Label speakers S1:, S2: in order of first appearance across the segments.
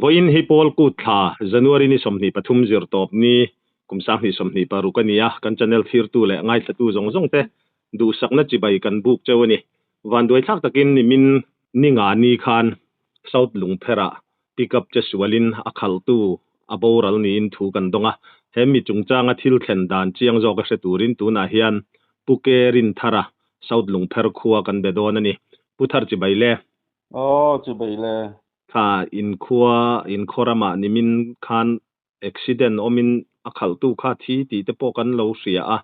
S1: voin hi pol ku tha January ni somni pathum zir top ni kumsang ni somni parukania kan channel thir tu le ngai thatu zong te du sakna chi bai kan buk chawani van doi thak takin ni min ni nga ni khan south lungphera pickup che sualin akhal tu aboral ni in thu kan donga hemi chungchanga thil thlen dan chiang zo ka se turin tu na hian pukerin thara south lungpher khuwa kan bedon ani puthar chi bai le
S2: chi bai le
S1: kha in khorama nimin khan accident omin akhal tu kha thi ti te po kan lo ria a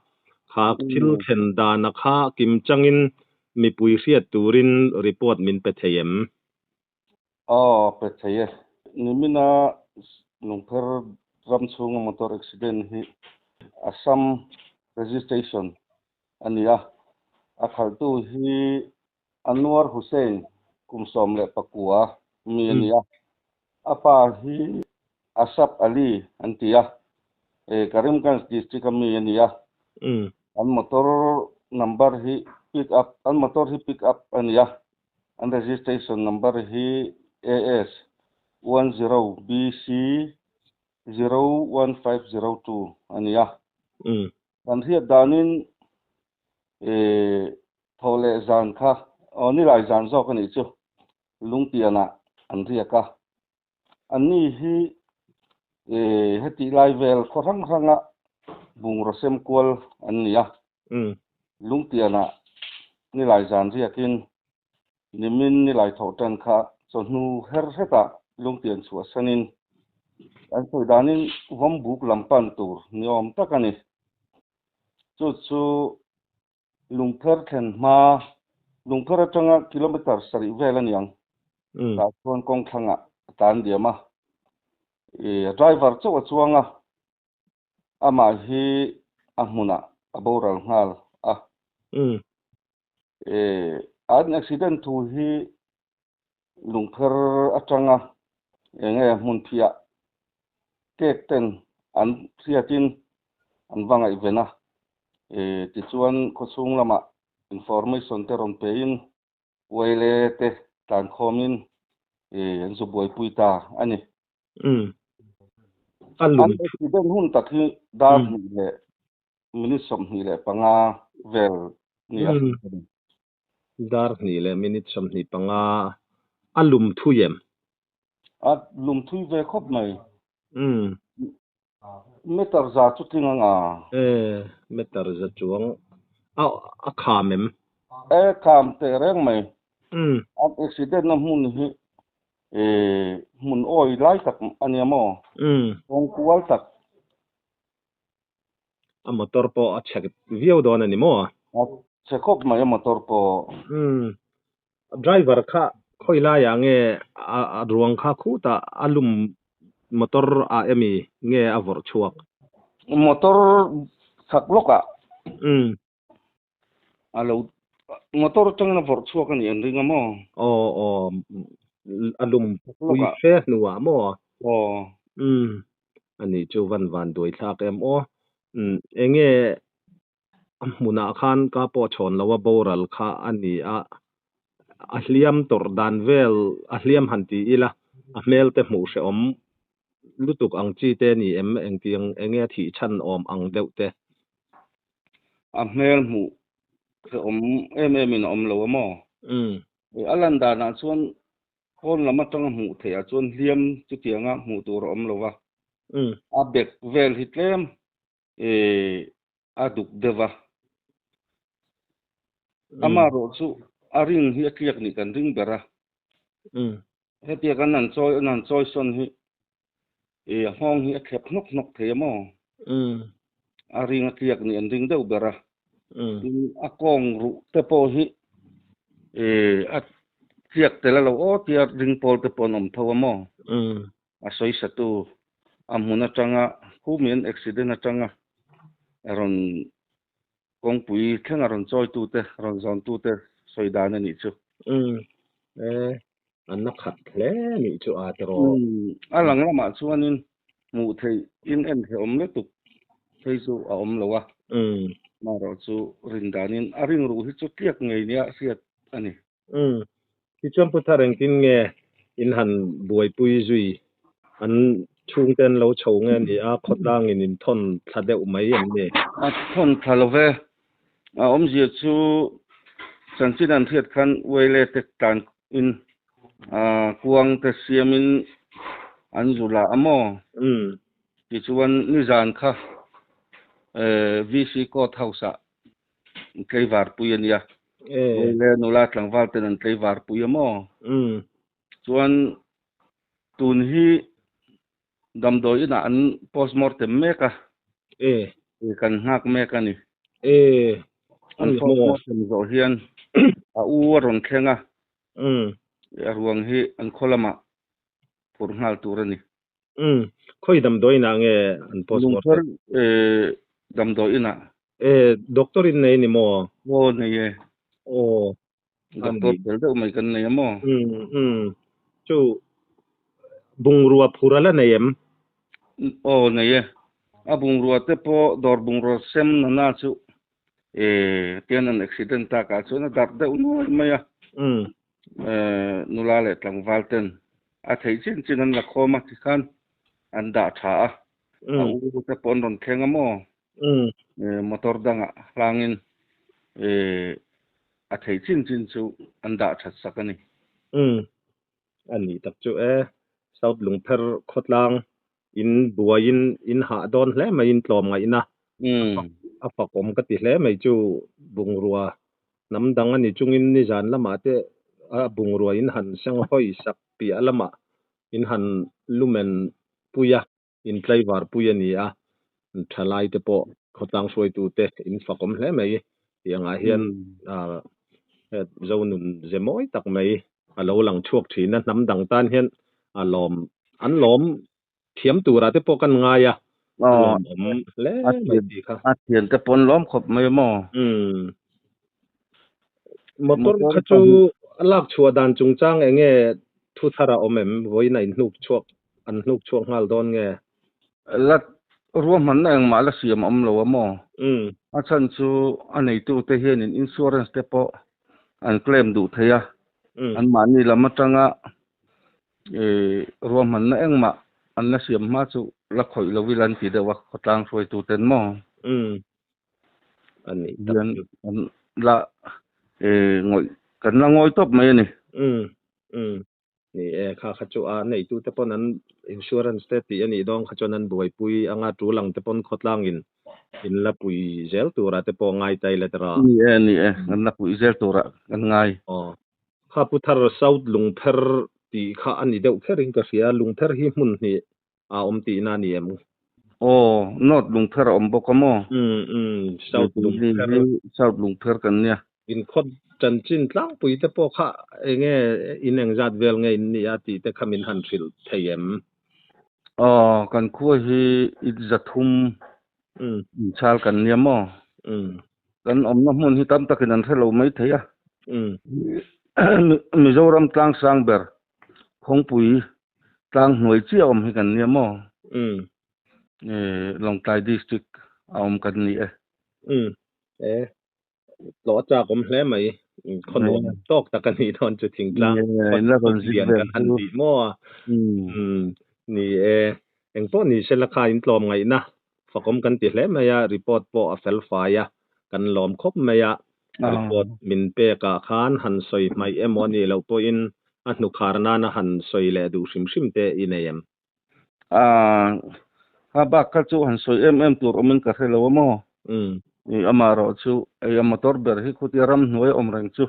S1: kha thil thlen dan kha kim changin mi pui riat turin report min pe theyem
S2: pe theye nimina lungpher ram chung motor accident hi Assam registration ania akhal tu hi Anwar Hussain kumsom le pakua mi ania apa hi Asap Ali antia Karimganj district mi ania an motor number hi pick up ania an registration number hi AS 10BC 01502 ania an hi danin thole zan kha ni lai zan zo kan chu lungtiana an riaka ani hi heti lai vel khorang ranga bungrosem kwal ania lungtiana ni lai zan riakin nimin ni lai thotan kha chonu her heta lungtian chu sanin an soidanin vom buk lampan tur niom takani chu lungpher thlen ma lungpher atanga kilometer sari velaniang ta kon kong thanga tan diama driver chuanga ama hi ahmuna aboral ngal an accident thu hi lungpher atanga enge munphia kekten an siatin an wangai vena ti chuan khosung lama information te ron pein wele te tan khomin an zu boi puita ani an accident hun takhi dar ni le minute som ni le panga vel ni
S1: dar ni le minute som ni panga alum thuyem
S2: lum thui ve khop mai meter za chutinga nga
S1: meter za chuang a khamem
S2: kham te reng mai accident na mun hi mun oi lai tak aniamo ong kual tak
S1: a motor po a chek viu don ani mo
S2: chekop mai motor po
S1: driver kha khoila yange a ruang kha khu ta alum motor a emi nge avor chuak
S2: motor sakloka alo motor tangna vor chuak ani ringa mo
S1: alum pui fe nuwa mo ani chu van doi thak em enge muna khan ka po chon lawa boral kha ani a hliam tor dan vel a hliam hanti ila a mel te mu se om lutuk ang chi te ni engtiang enge thi chan om ang deuh te
S2: a mel mu se om in om lo mo alanda na chuan kon lama tang mu the a chuan hliam chu tianga mu tur om lo wa a bek vel hitlem aduk deva amaro chu aring hi akiak ni kan ring bera hetia kan nan choi son hi hong hi akhep nok themo aring akiak ni an ring deu bera akong ru te po hi at kiak tela lo tia ring pol te ponom thawamo asoi satu amuna tanga humin accident atanga aron kong pui theng aron choi tu te ron zon tu te soidan ani chu
S1: an na khat hle ni chu a tero
S2: alang lama chuanin mu thei in en the om le tu thei chu a om lowa ma ro chu rindanin aring ru hi chu tiak ngei nia siat ani
S1: ki chom pu thareng tin nge in han buai pui zui อันchung ten lo chou nge ni a khotlang in thon thladeu mai em ni
S2: a thon thalove a omji chu sanjin an thiat khan wele tek tan in kuang te siamin an zula amo ti chuan ni zan kha VC court house a tleivar puiania wele nula tlangwal ten an tleivar puiamo chuan tun hi damdoi na an postmortem meka kan hak meka ni an postmortem zo hian a ron khenga ruang hi an kholama purnal turani
S1: khoi damdoi na nge an postmortem
S2: damdoi na
S1: doctor in nei ni mo
S2: nei doctor belde mai kan nei mo
S1: chu bungrua phurala neem
S2: nei a bungrua te po dor bungrua sem na chu tian an accident ta ka chu na dar de unu maya nula le tlangwalten a thei chin an la khoma ti khan an da tha a u te pon ron khenga mo motor danga hlangin a thei chin chu an da that sakani
S1: ani tak chu south lungpher khotlang in buain in ha don hle mai in tlom ngai na a fakom ka ti hle mai chu bungrua namdang ani chungin ni jan lama te a bungrua in han sang hoi sak pi alama in han lumen puya in tleivar puya ni a thalai te po khotlang soi tu te in fakom hle mai yanga hian zonun zemoi tak mai alo lang chuak thina namdang tan hian an lom thiam tura te po kan nga ya le mai ti kha
S2: a thian te pon lom khop mai mo
S1: motor khachu alak chua dan chungchang enge thu thara omem voina in hnuk chuak an hnuk chuak ngal don nge
S2: lat ruam man ang mala siam om lo mo a chan chu anei tu te hian in insurance te po an claim du theya an mani lama tanga ruam man ang ma an la siam ma chu la khoi lo wilan ti de wa khotang soi tu ten mo
S1: ani
S2: an la ngoi kan la ngoi top mai ni
S1: ni kha khachu a nei tu te pon an insurance te ti ani dong khachon an buai pui anga tu lang te pon khotlang in la pui zel tura te po ngai tai la tara
S2: ni an la pui zel tura kan ngai
S1: kha puthar south lungpher ti kha ani deuh khering ka sia lungpher hi mun ni a om ti na ni em
S2: not lungpher om bokamo south lungpher kan nia
S1: in khot chanchin tlang pui te po kha enge ineng zat vel nge ni ati te khamin han fil thayem
S2: kan khu hi itzathum chal kan nia mo kan om na mun hi tam takin an thelo mai theya Mizoram tlang sangber khongpui tlang hnoi chi om hi kan nia mo Longtai district om kan ni
S1: lo cha kom hle mai khono tok takani thon chu thingtlang la kon lian kan han ti mo ni engpo ni selakha in tlom ngai na fakom kan ti hle maya report po a fel fa ya kan lom khop maya report min pe ka khan han soi mai emoni lo po in a nu kharna na han soi le du sim te inayem
S2: ha ba ka chu han soi tur omin ka helo mo amaro chu motor ber hi khutiram noi omrang chu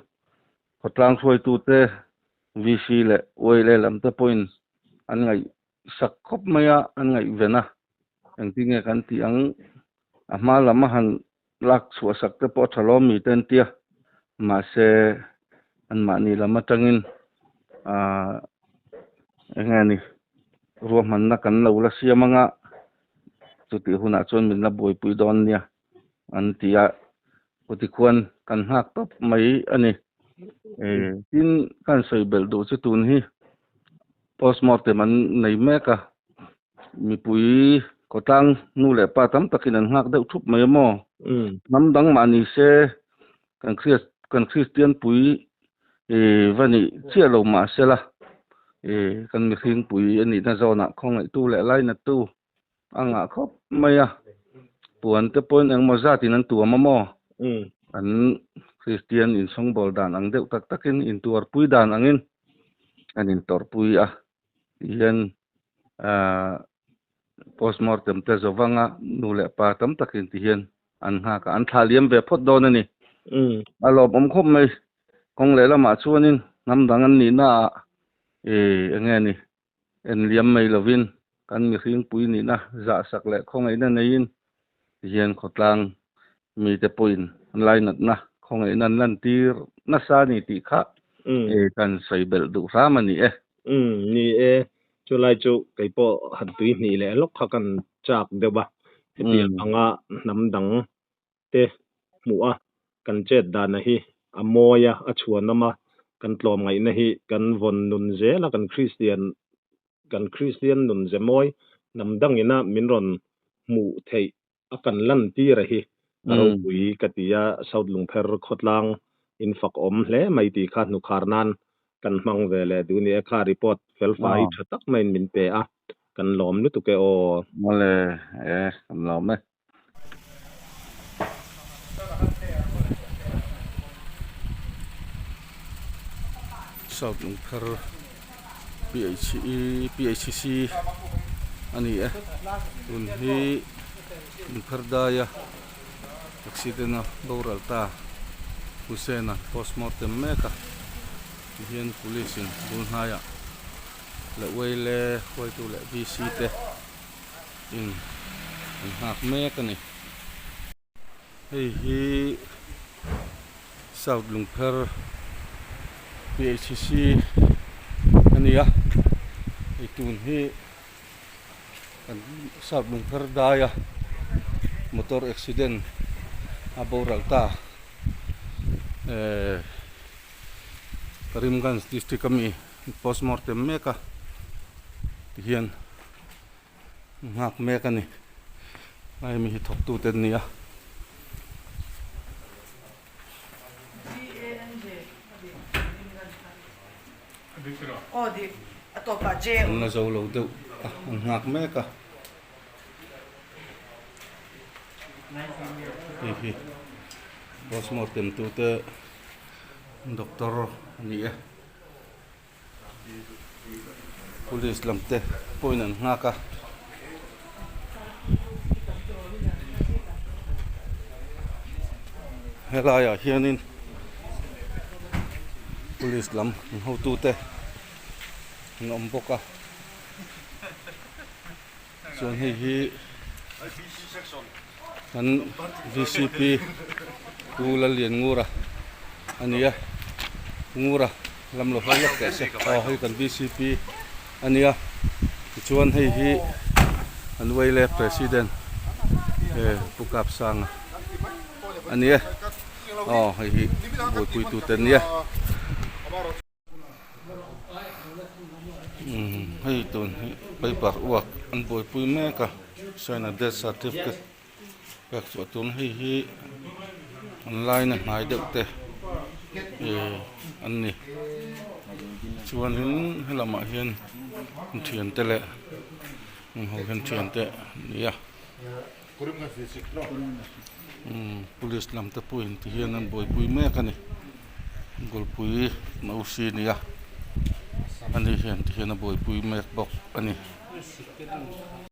S2: khotlang soi tu te VC le oile lam te point an ngai sak khop maya an ngai vena ang tinge kan ti ang ama lama han lak suwa sak te po thalomi ten tia ma se an mani lama tangin engani ruaman na kan lo la sia manga chuti huna chon min la boi pui don nia an tia kutikhuan kan hak top mai ani tin kan soi bel do chu tun hi postmortem an nei meka mi pui kotang nu le pa tam takin an hak deuh thup mai mo namdang mani se kan Christian pui vani chialo ma sela kan mi khing pui ani na zona khong ai tu le lai na tu anga khop maya puan te pon ang maza tin an tu mamo an Christian in song bol dan ang deuh tak takin in tuar pui dan angin anin tor pui a hian postmortem te zowanga nu le pa tam takin ti hian an ha ka an thaliam ve phot don ani alop om khop mai kong le lama chuanin namdang an ni na enge ni en liam mai lovin kan mi khing pui ni na za sak le khong ai na nein hian khotlang mi te point line na khong ai nan lan tir na sa ni ti kha kan sai bel du ra mani
S1: ni chu lai chu kai po han tui ni le lok kha kan chak dewa ti anga namdang te mu a kan chet da na hi amoya a chuan ma kan tlom ngai na hi kan von nun je la kan Christian nun je moi namdang ina minron mu thei akan lan ti ra hi aro pui katia South Lungpher khotlang in fak om hle mai ti kha nu kharnan kan mang ve le du ni kha report fel fai thatak main min pe a kan lom nu tu ke o
S2: mole kan lom South Lungpher PHC ani un hi Lungpher daya accident na boral ta Husena postmortem meka hian police in bunhaya le wele khoi tu le BC te in hak meka ni hi South Lungpher PHC ania itun hi kan South Lungpher daya motor accident aboral ta Karimganj district kami postmortem meka hian ngak meka ni ai mi thok tu ten nia
S3: di atopa je
S2: na zo lo deuh ngak meka hi postmortem tu te doctor ni police lamte poinan ngaka helaya hianin police lam ho tu te ngom boka chuan hi kan VCP kula lian ngura ania ngura lam lo halak ke se hi kan VCP ania chuan hi an waile president pukap sang ania hi boi pui tu ten nia hi tun paper work an boi pui meka sign a death certificate các chỗ tốn hi online này được te anh này chuan hin hay là mà hiền thiền te lệ hậu hiền thiền te nia police làm tập pui thì hiền anh bồi pui mẹ cái này gol pui mau si nia anh hiền thì hiền anh bồi pui mẹ bọc anh